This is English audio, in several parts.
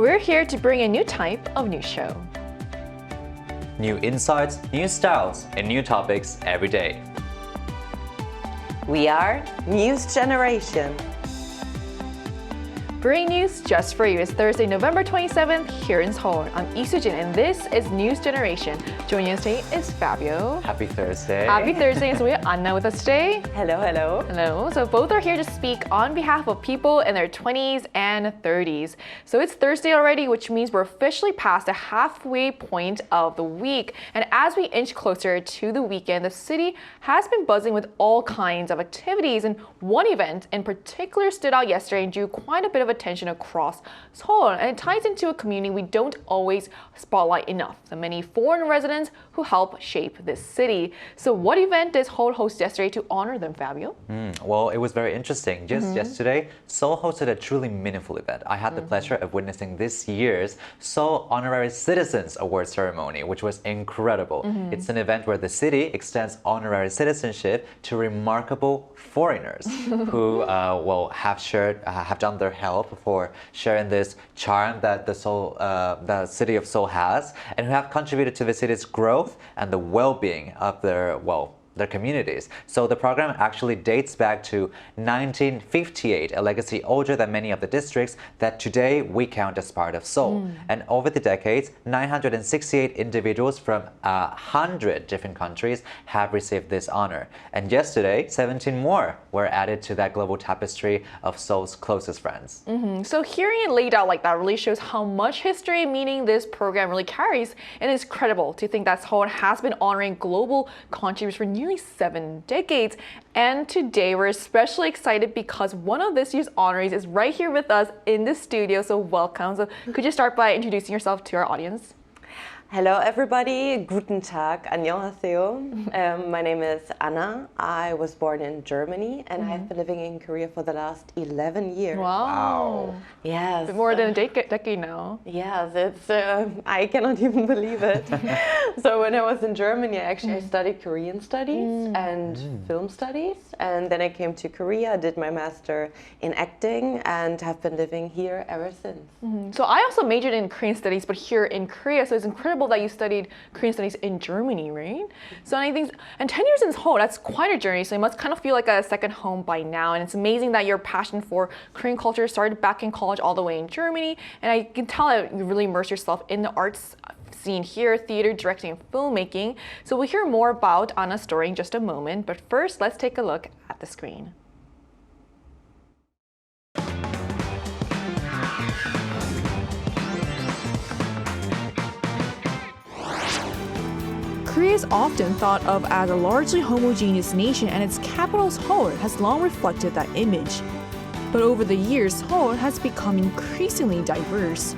We're here to bring a new type of news show. New insights, new styles, and new topics every day. We are News Generation. Bring news just for you. It's Thursday, November 27th here in Seoul. I'm Lee Soo-jin and this is News Generation. Joining us today is Fabio. Happy Thursday. Happy Thursday. And so we have Anna with us today. Hello, hello. Hello. So both are here to speak on behalf of people in their 20s and 30s. So it's Thursday already, which means we're officially past the halfway point of the week. And as we inch closer to the weekend, the city has been buzzing with all kinds of activities. And one event in particular stood out yesterday and drew quite a bit of attention across Seoul, and it ties into a community we don't always spotlight enough, the many foreign residents who help shape this city. So what event did Seoul host yesterday to honor them, Fabio? Well, it was very interesting. Just yesterday, Seoul hosted a truly meaningful event. I had the pleasure of witnessing this year's Seoul Honorary Citizens Award ceremony, which was incredible. It's an event where the city extends honorary citizenship to remarkable foreigners who have done their help for sharing this charm that the city of Seoul has, and who have contributed to the city's growth and the well-being of their communities. So the program actually dates back to 1958, a legacy older than many of the districts that today we count as part of Seoul. And over the decades, 968 individuals from 100 different countries have received this honor. And yesterday, 17 more were added to that global tapestry of Seoul's closest friends. So hearing it laid out like that really shows how much history and meaning this program really carries, and it's credible to think that Seoul has been honoring global contributors for nearly 7 decades. And today we're especially excited because one of this year's honorees is right here with us in the studio, so welcome. So could you start by introducing yourself to our audience? Hello, everybody. Guten Tag. 안녕하세요. My name is Anna. I was born in Germany and I've been living in Korea for the last 11 years. Wow. Yes. More than a decade now. Yes, it's. I cannot even believe it. So when I was in Germany, I studied Korean studies and film studies, and then I came to Korea, did my master in acting, and have been living here ever since. So I also majored in Korean studies, but here in Korea. So it's incredible that you studied Korean studies in Germany, right? So and 10 years in Seoul, that's quite a journey. So it must kind of feel like a second home by now. And it's amazing that your passion for Korean culture started back in college all the way in Germany. And I can tell that you really immerse yourself in the arts scene here, theater, directing, and filmmaking. So we'll hear more about Anna's story in just a moment. But first, let's take a look at the screen. Korea is often thought of as a largely homogeneous nation, and its capital, Seoul, has long reflected that image. But over the years, Seoul has become increasingly diverse.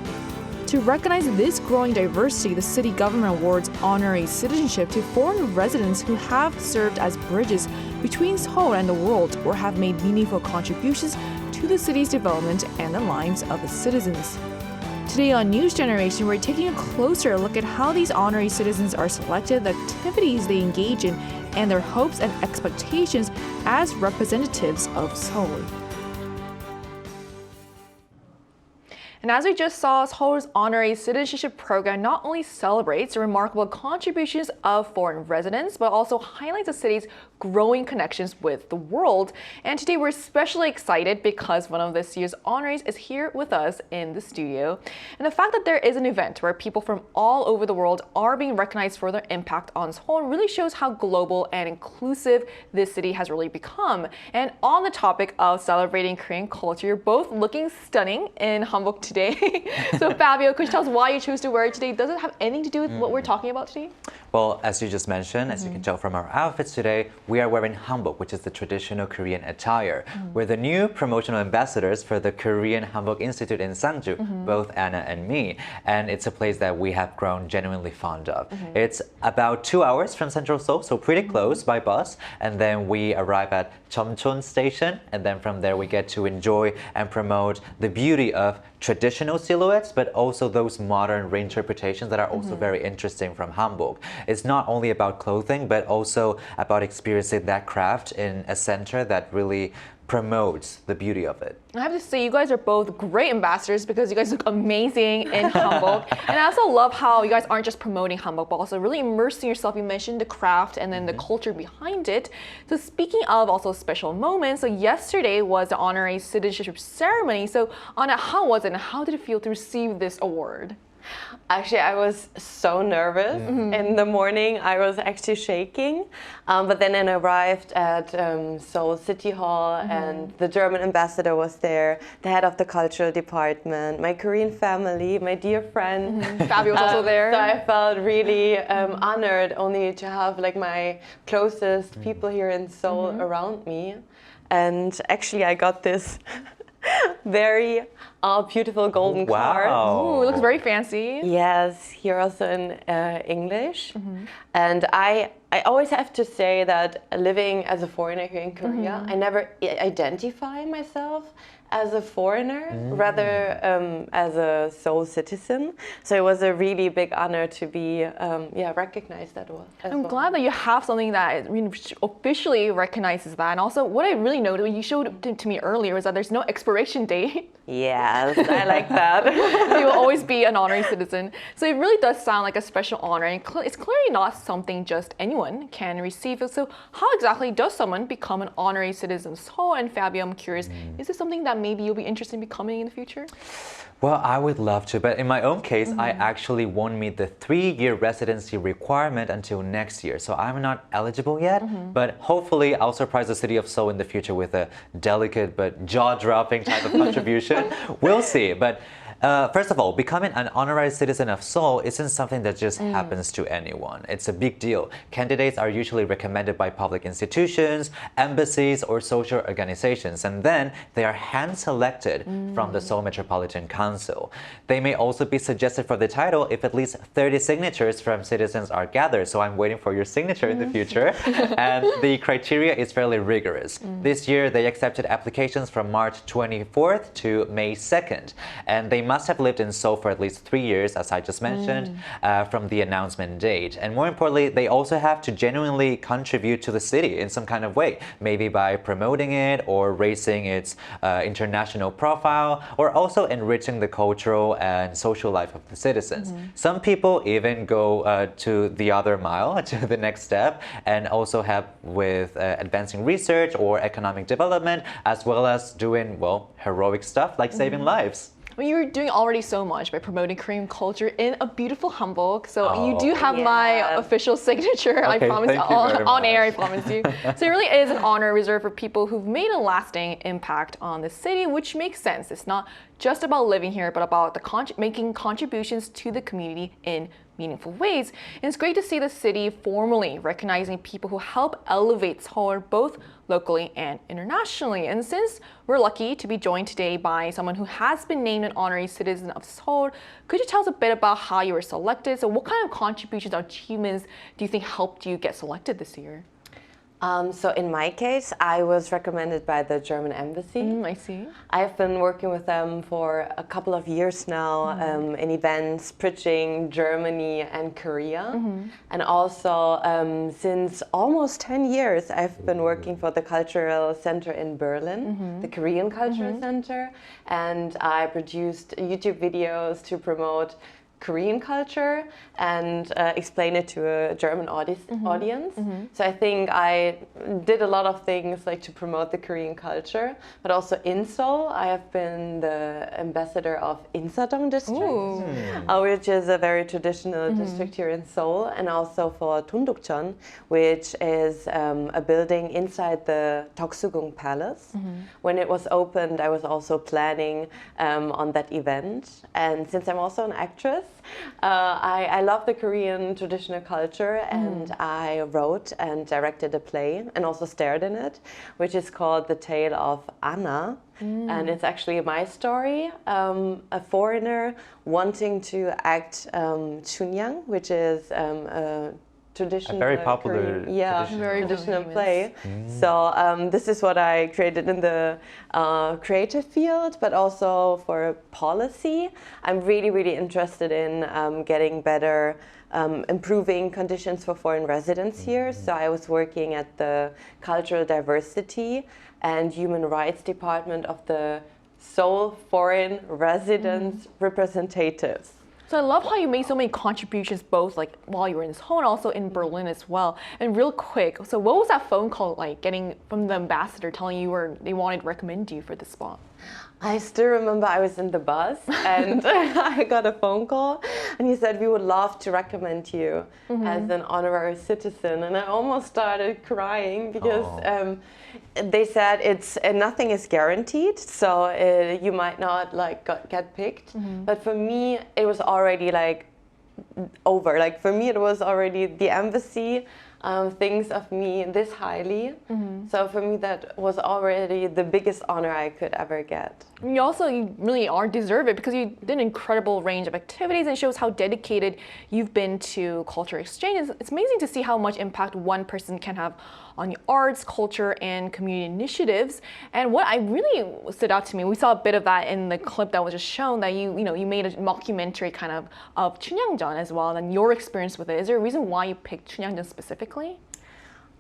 To recognize this growing diversity, the city government awards honorary citizenship to foreign residents who have served as bridges between Seoul and the world or have made meaningful contributions to the city's development and the lives of the citizens. Today on News Generation, we're taking a closer look at how these honorary citizens are selected, the activities they engage in, and their hopes and expectations as representatives of Seoul. And as we just saw, Seoul's honorary citizenship program not only celebrates the remarkable contributions of foreign residents, but also highlights the city's growing connections with the world. And today we're especially excited because one of this year's honorees is here with us in the studio. And the fact that there is an event where people from all over the world are being recognized for their impact on Seoul really shows how global and inclusive this city has really become. And on the topic of celebrating Korean culture, you're both looking stunning in hanbok today. So Fabio, could you tell us why you chose to wear it today? Does it have anything to do with what we're talking about today? Well, as you just mentioned, as you can tell from our outfits today, we are wearing hanbok, which is the traditional Korean attire. We're the new promotional ambassadors for the Korean Hanbok Institute in Sangju, both Anna and me. And it's a place that we have grown genuinely fond of. It's about 2 hours from Central Seoul, so pretty close by bus. And then we arrive at Cheomchon Station, and then from there we get to enjoy and promote the beauty of traditional silhouettes, but also those modern reinterpretations that are also very interesting from hanbok. It's not only about clothing, but also about experiencing that craft in a center that really promotes the beauty of it. I have to say, you guys are both great ambassadors because you guys look amazing in Hamburg. And I also love how you guys aren't just promoting Hamburg, but also really immersing yourself. You mentioned the craft and then the culture behind it. So speaking of also special moments, so yesterday was the honorary citizenship ceremony. So Anna, how was it and how did it feel to receive this award? Actually, I was so nervous. In the morning, I was actually shaking. But then I arrived at Seoul City Hall, and the German ambassador was there, the head of the cultural department, my Korean family, my dear friend. Fabio was also there. So I felt really honored only to have like my closest people here in Seoul around me. And actually, I got this very beautiful golden card. Ooh, it looks very fancy. Yes, here also in English. And I always have to say that living as a foreigner here in Korea, I never identify myself as a foreigner, rather as a Seoul citizen. So it was a really big honor to be recognized that way. I'm glad that you have something that officially recognizes that. And also, what I really noticed when you showed it to me earlier was that there's no expiration date. Yes, I like that. You will always be an honorary citizen. So it really does sound like a special honor, and it's clearly not something just anyone can receive. So how exactly does someone become an honorary citizen of Seoul? And Fabio, I'm curious, is this something that maybe you'll be interested in becoming in the future? Well, I would love to, but in my own case, I actually won't meet the 3-year residency requirement until next year. So I'm not eligible yet, but hopefully I'll surprise the city of Seoul in the future with a delicate but jaw-dropping type of contribution. We'll see. But first of all, becoming an honorary citizen of Seoul isn't something that just happens to anyone. It's a big deal. Candidates are usually recommended by public institutions, embassies, or social organizations, and then they are hand-selected from the Seoul Metropolitan Council. They may also be suggested for the title if at least 30 signatures from citizens are gathered, so I'm waiting for your signature in the future. And the criteria is fairly rigorous. This year, they accepted applications from March 24th to May 2nd, and they must have lived in Seoul for at least 3 years, as I just mentioned, from the announcement date. And more importantly, they also have to genuinely contribute to the city in some kind of way, maybe by promoting it or raising its international profile, or also enriching the cultural and social life of the citizens. Some people even go to the other mile, to the next step, and also help with advancing research or economic development, as well as doing, well, heroic stuff like saving lives. Well, you're doing already so much by promoting Korean culture in a beautiful Hamburg. So you do have my official signature, I promise, on air, I promise you. So it really is an honor reserved for people who've made a lasting impact on the city, which makes sense. It's not just about living here, but about making contributions to the community in meaningful ways. And it's great to see the city formally recognizing people who help elevate Seoul both locally and internationally. And since we're lucky to be joined today by someone who has been named an honorary citizen of Seoul, could you tell us a bit about how you were selected? So what kind of contributions or achievements do you think helped you get selected this year? So in my case, I was recommended by the German embassy. I see. I've been working with them for a couple of years now in events, preaching Germany and Korea. And also since almost 10 years, I've been working for the Cultural Center in Berlin, the Korean Cultural Center. And I produced YouTube videos to promote Korean culture and explain it to a German audience. So I think I did a lot of things like to promote the Korean culture, but also in Seoul, I have been the ambassador of Insadong district, which is a very traditional district here in Seoul, and also for Tundukcheon, which is a building inside the Toksugung Palace. When it was opened, I was also planning on that event. And since I'm also an actress, I love the Korean traditional culture, and I wrote and directed a play and also starred in it, which is called The Tale of Anna. And it's actually my story, a foreigner wanting to act Chunyang, which is a traditional, very popular Korean, Very traditional famous. play. So this is what I created in the creative field, but also for policy. I'm really, really interested in getting better, improving conditions for foreign residents here. So I was working at the Cultural Diversity and Human Rights Department of the Seoul Foreign Residents Representatives. So I love how you made so many contributions, both like while you were in Seoul and also in Berlin as well. And real quick, so what was that phone call like, getting from the ambassador telling you they wanted to recommend you for the spot? I still remember I was in the bus and I got a phone call and he said, we would love to recommend you as an honorary citizen. And I almost started crying because they said nothing is guaranteed, so you might not like get picked. But for me, it was already like over. Like for me, it was already the embassy thinks of me this highly. So for me, that was already the biggest honor I could ever get. You really are deserve it because you did an incredible range of activities and shows how dedicated you've been to culture exchange. It's amazing to see how much impact one person can have on the arts, culture, and community initiatives. And what I really stood out to me, we saw a bit of that in the clip that was just shown, that you made a mockumentary kind of 춘향전 as well, and your experience with it. Is there a reason why you picked 춘향전 specifically?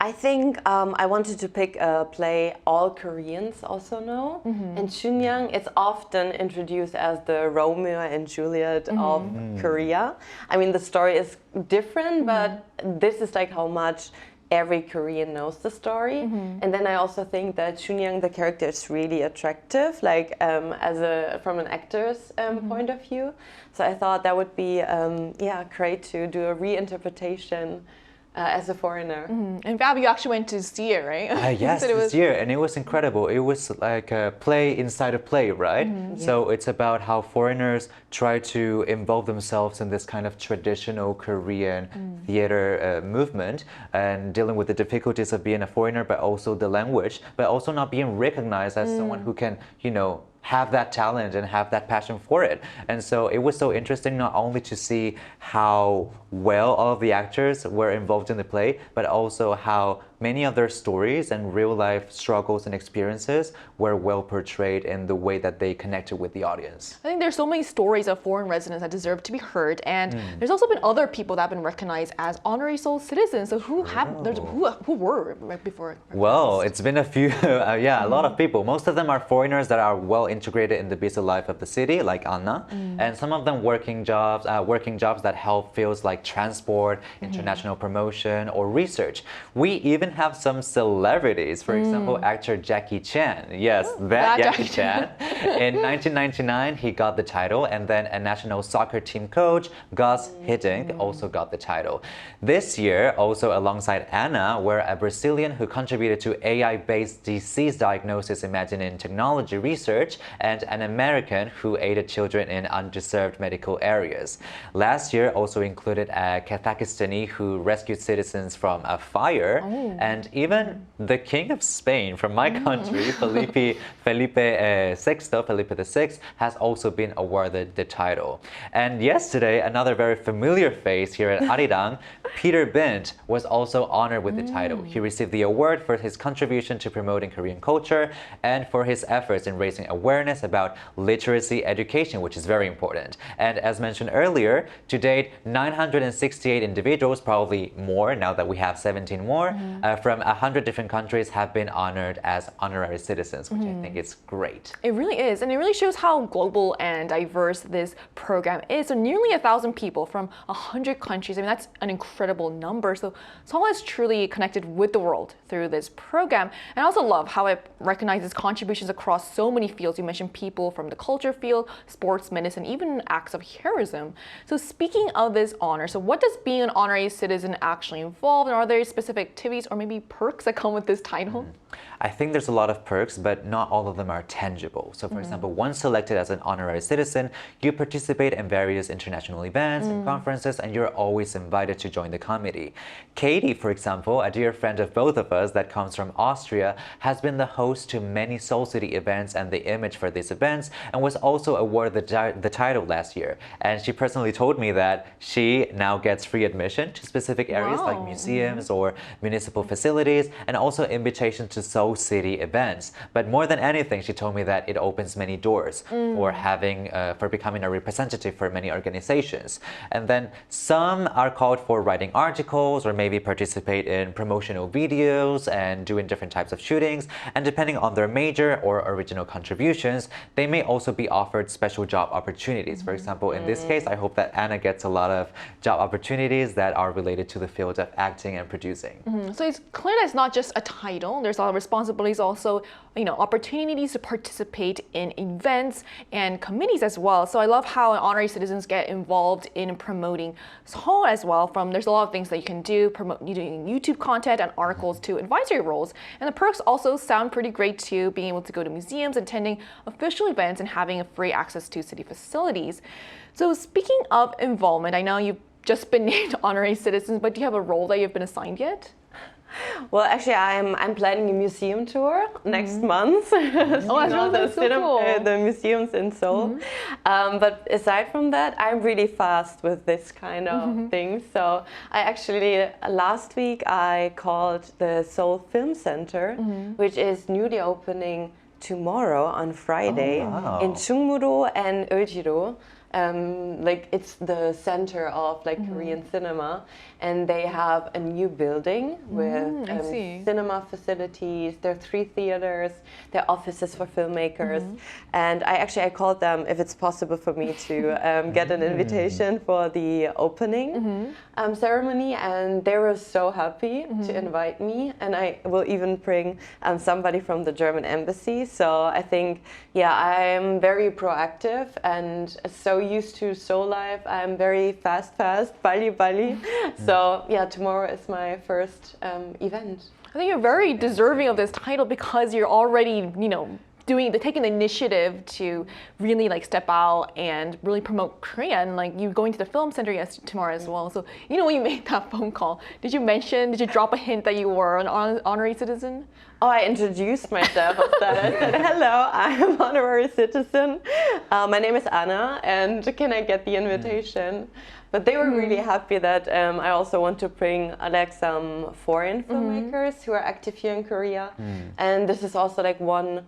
I think I wanted to pick a play all Koreans also know. And Chunhyang, it's often introduced as the Romeo and Juliet of Korea. I mean, the story is different, but this is like how much every Korean knows the story. And then I also think that Chunhyang, the character, is really attractive, like from an actor's point of view. So I thought that would be great to do a reinterpretation as a foreigner. And Fab, you actually went to see it, right? Yes, this year, and it was incredible. It was like a play inside a play, right? So it's about how foreigners try to involve themselves in this kind of traditional Korean theater movement and dealing with the difficulties of being a foreigner, but also the language, but also not being recognized as someone who can, have that talent and have that passion for it. And so it was so interesting not only to see how well all of the actors were involved in the play, but also how many of their stories and real life struggles and experiences were well portrayed in the way that they connected with the audience. I think there's so many stories of foreign residents that deserve to be heard, and there's also been other people that have been recognized as honorary Seoul citizens. So who were right before? Well, it's been a few, a lot of people. Most of them are foreigners that are well integrated in the busy life of the city, like Anna, and some of them working jobs that help fields like transport, international promotion, or research. We even have some celebrities, for example, actor Jackie Chan. Yes, that Jackie Chan. In 1999, he got the title, and then a national soccer team coach, Gus Hiddink, also got the title. This year, also alongside Anna, were a Brazilian who contributed to AI-based disease diagnosis imagining technology research, and an American who aided children in underserved medical areas. Last year also included a Kazakhstani who rescued citizens from a fire, and even the King of Spain from my country, Felipe VI, has also been awarded the title. And yesterday, another very familiar face here at Arirang, Peter Bint, was also honored with the title. He received the award for his contribution to promoting Korean culture and for his efforts in raising awareness about literacy education, which is very important. And as mentioned earlier, to date, 968 individuals, probably more now that we have 17 more, from 100 different countries have been honored as honorary citizens, which I think is great. It really is, and it really shows how global and diverse this program is. So nearly 1,000 people from 100 countries. I mean, that's an incredible number. So Seoul is truly connected with the world through this program. And I also love how it recognizes contributions across so many fields. You mentioned people from the culture field, sports, medicine, even acts of heroism. So speaking of this honor, so what does being an honorary citizen actually involve? And are there specific activities or maybe perks that come with this title? I think there's a lot of perks, but not all of them are tangible. So for example, once selected as an honorary citizen, you participate in various international events and conferences, and you're always invited to join the committee. Katie, for example, a dear friend of both of us that comes from Austria, has been the host to many Seoul City events and the image image for these events and was also awarded the title last year. And she personally told me that she now gets free admission to specific areas like museums or municipal facilities, and also invitation to Seoul City events. But more than anything, she told me that it opens many doors for becoming a representative for many organizations. And then some are called for writing articles or maybe participate in promotional videos and doing different types of shootings. And depending on their major or original contributions, they may also be offered special job opportunities. For example, in this case, I hope that Anna gets a lot of job opportunities that are related to the field of acting and producing. So it's clear that it's not just a title. There's a lot of responsibilities, also, opportunities to participate in events and committees as well. So I love how honorary citizens get involved in promoting Seoul as well. There's a lot of things that you can do, doing YouTube content and articles to advisory roles. And the perks also sound pretty great too, being able to go to museums, attending official events, and having free access to city facilities. So speaking of involvement, I know you've just been named honorary citizens, but do you have a role that you've been assigned yet? Well, actually, I'm planning a museum tour next month. The museums in Seoul. But aside from that, I'm really fast with this kind of thing. So I actually, last week, I called the Seoul Film Center, which is newly opening tomorrow on Friday in Chungmuro and Eujiro. It's the center of Korean cinema, and they have a new building with cinema facilities. There are 3 theaters, there are offices for filmmakers, and I called them if it's possible for me to get an invitation for the opening ceremony, and they were so happy to invite me, and I will even bring somebody from the German embassy. So I think, I'm very proactive and so used to Seoul life. I'm very fast, bali. So tomorrow is my first event. I think you're very deserving of this title because you're already, taking the initiative to really step out and really promote Korea. And you going to the film center tomorrow as well. So when you made that phone call, did you drop a hint that you were an honorary citizen? Oh, I introduced myself after that. I said, hello, I am honorary citizen. My name is Anna, and can I get the invitation? But they were really happy that I also want to bring some foreign filmmakers who are active here in Korea. And this is also one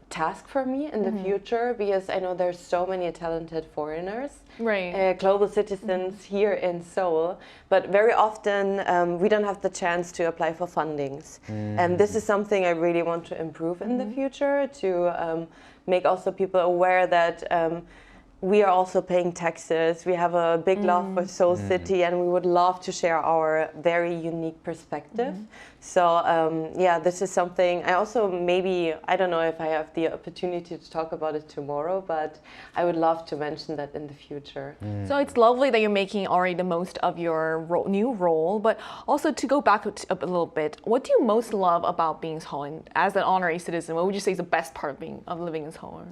task for me in the future, because I know there's so many talented foreigners, global citizens here in Seoul, but very often we don't have the chance to apply for fundings. And this is something I really want to improve in the future, to make also people aware that we are also paying taxes. We have a big love for Seoul City, and we would love to share our very unique perspective. So this is something I also I don't know if I have the opportunity to talk about it tomorrow, but I would love to mention that in the future. So it's lovely that you're making already the most of your new role, but also to go back a little bit, what do you most love about being Seoul? As an honorary citizen, what would you say is the best part of living in Seoul?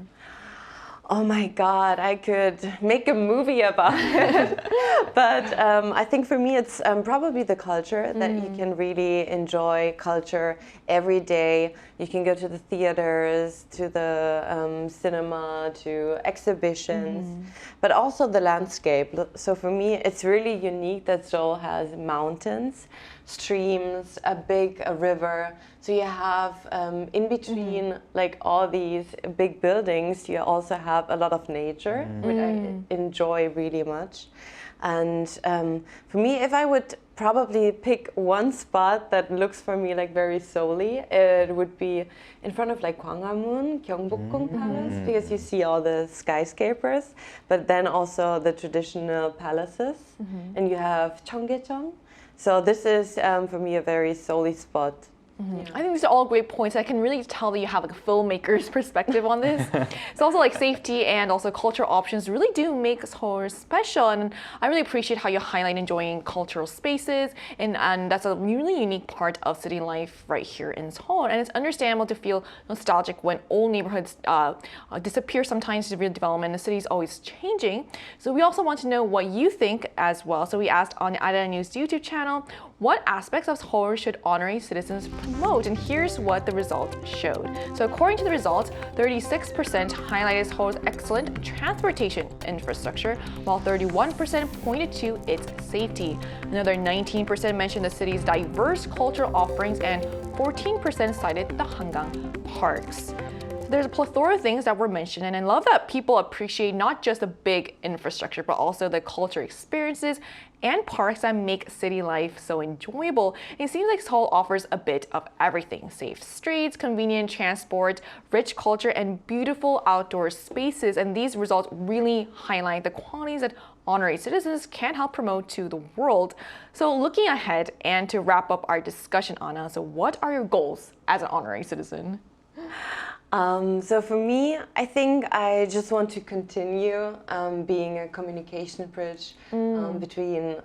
Oh my God, I could make a movie about it. But I think for me it's probably the culture, that you can really enjoy culture every day. You can go to the theaters, to the cinema, to exhibitions, but also the landscape. So for me it's really unique that Seoul has mountains, streams, a river. So you have in between all these big buildings, you also have a lot of nature, which I enjoy really much. And for me, if I would probably pick one spot that looks for me very Seoul-y, it would be in front of Gwanghwamun, Gyeongbokgung Palace, because you see all the skyscrapers, but then also the traditional palaces, and you have Cheonggyecheon. So this is for me a very Seoul-y spot. I think these are all great points. I can really tell that you have a filmmaker's perspective on this. It's also safety and also cultural options really do make Seoul special, and I really appreciate how you highlight enjoying cultural spaces, and that's a really unique part of city life right here in Seoul. And it's understandable to feel nostalgic when old neighborhoods disappear sometimes to redevelopment. The city is always changing. So we also want to know what you think as well. So we asked on Ida News YouTube channel, what aspects of Seoul should honorary citizens promote? And here's what the results showed. So according to the results, 36% highlighted Seoul's excellent transportation infrastructure, while 31% pointed to its safety. Another 19% mentioned the city's diverse cultural offerings, and 14% cited the Hangang parks. There's a plethora of things that were mentioned, and I love that people appreciate not just the big infrastructure, but also the cultural experiences and parks that make city life so enjoyable. It seems like Seoul offers a bit of everything: safe streets, convenient transport, rich culture, and beautiful outdoor spaces. And these results really highlight the qualities that honorary citizens can help promote to the world. So looking ahead and to wrap up our discussion, Anna, so what are your goals as an honorary citizen? So for me, I think I just want to continue being a communication bridge between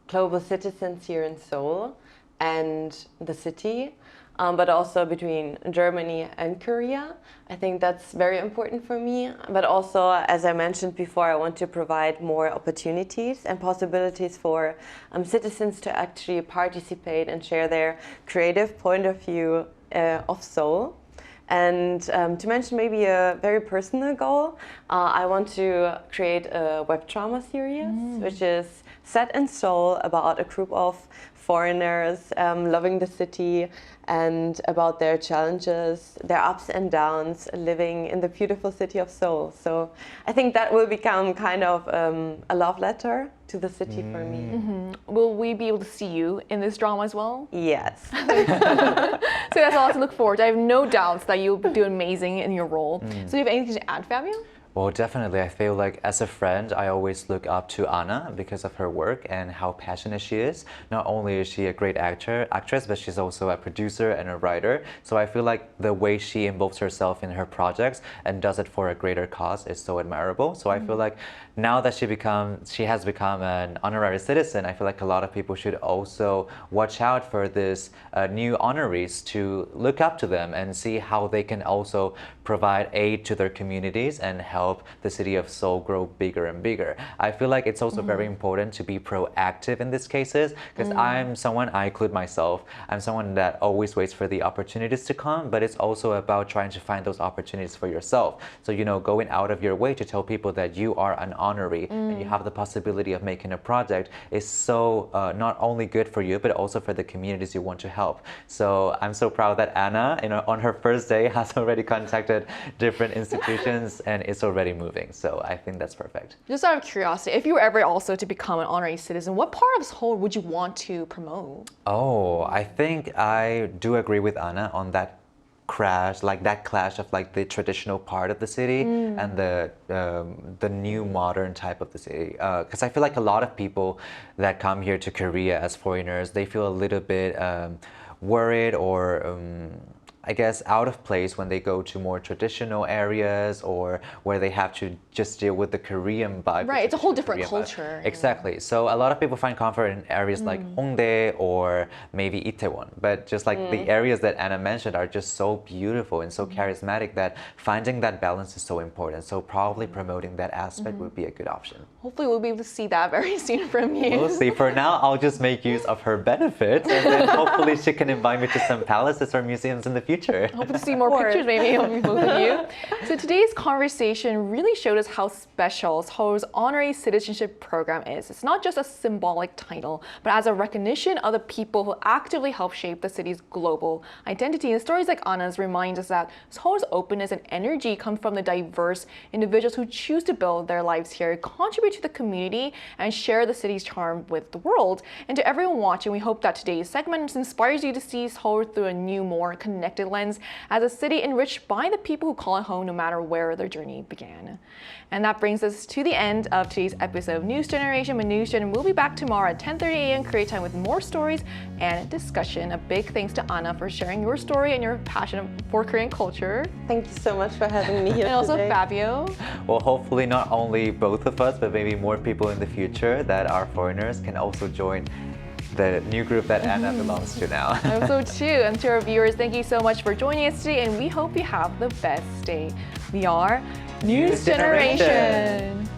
global citizens here in Seoul and the city, but also between Germany and Korea. I think that's very important for me. But also, as I mentioned before, I want to provide more opportunities and possibilities for citizens to actually participate and share their creative point of view of Seoul. And to mention maybe a very personal goal, I want to create a web drama series, which is set in Seoul about a group of foreigners loving the city and about their challenges, their ups and downs, living in the beautiful city of Seoul. So I think that will become kind of a love letter to the city for me. Will we be able to see you in this drama as well? Yes. So that's a lot to look forward to. I have no doubts that you'll do amazing in your role. So do you have anything to add, Fabio? Well, definitely. I feel like as a friend, I always look up to Anna because of her work and how passionate she is. Not only is she a great actress, but she's also a producer and a writer. So I feel like the way she involves herself in her projects and does it for a greater cause is so admirable. So I feel like now that she has become an honorary citizen, I feel like a lot of people should also watch out for this new honorees, to look up to them and see how they can also provide aid to their communities and help the city of Seoul grow bigger and bigger. I feel like it's also very important to be proactive in these cases, because I include myself, I'm someone that always waits for the opportunities to come, but it's also about trying to find those opportunities for yourself. So, going out of your way to tell people that you are an honoree and you have the possibility of making a project is so not only good for you, but also for the communities you want to help. So I'm so proud that Anna, on her first day, has already contacted different institutions and it's already moving. So I think that's perfect. Just out of curiosity, if you were ever also to become an honorary citizen, what part of Seoul would you want to promote? Oh, I think I do agree with Anna on that clash of like the traditional part of the city and the new modern type of the city. Because I feel like a lot of people that come here to Korea as foreigners, they feel a little bit worried or I guess out of place when they go to more traditional areas or where they have to just deal with the Korean vibe. Right, it's a whole different Korean culture. Vibe. Exactly. So a lot of people find comfort in areas like Hongdae or maybe Itaewon. But just like the areas that Anna mentioned are just so beautiful and so charismatic that finding that balance is so important. So probably promoting that aspect would be a good option. Hopefully we'll be able to see that very soon from you. We'll see. For now, I'll just make use of her benefits and then hopefully she can invite me to some palaces or museums in the future. Hope to see more pictures maybe of both of you. So today's conversation really showed us how special Seoul's honorary citizenship program is. It's not just a symbolic title, but as a recognition of the people who actively help shape the city's global identity. And stories like Anna's remind us that Seoul's openness and energy come from the diverse individuals who choose to build their lives here, contribute to the community, and share the city's charm with the world. And to everyone watching, we hope that today's segment inspires you to see Seoul through a new, more connected lens, as a city enriched by the people who call it home no matter where their journey began. And that brings us to the end of today's episode of News Generation with News Gen. We'll be back tomorrow at 10:30 a.m. Korea time with more stories and discussion. A big thanks to Anna for sharing your story and your passion for Korean culture. Thank you so much for having me here And also today. Fabio. Well, hopefully not only both of us, but maybe more people in the future that are foreigners can also join the new group that Anna belongs to now. I hope so too. And to our viewers, thank you so much for joining us today, and we hope you have the best day. We are News Generation.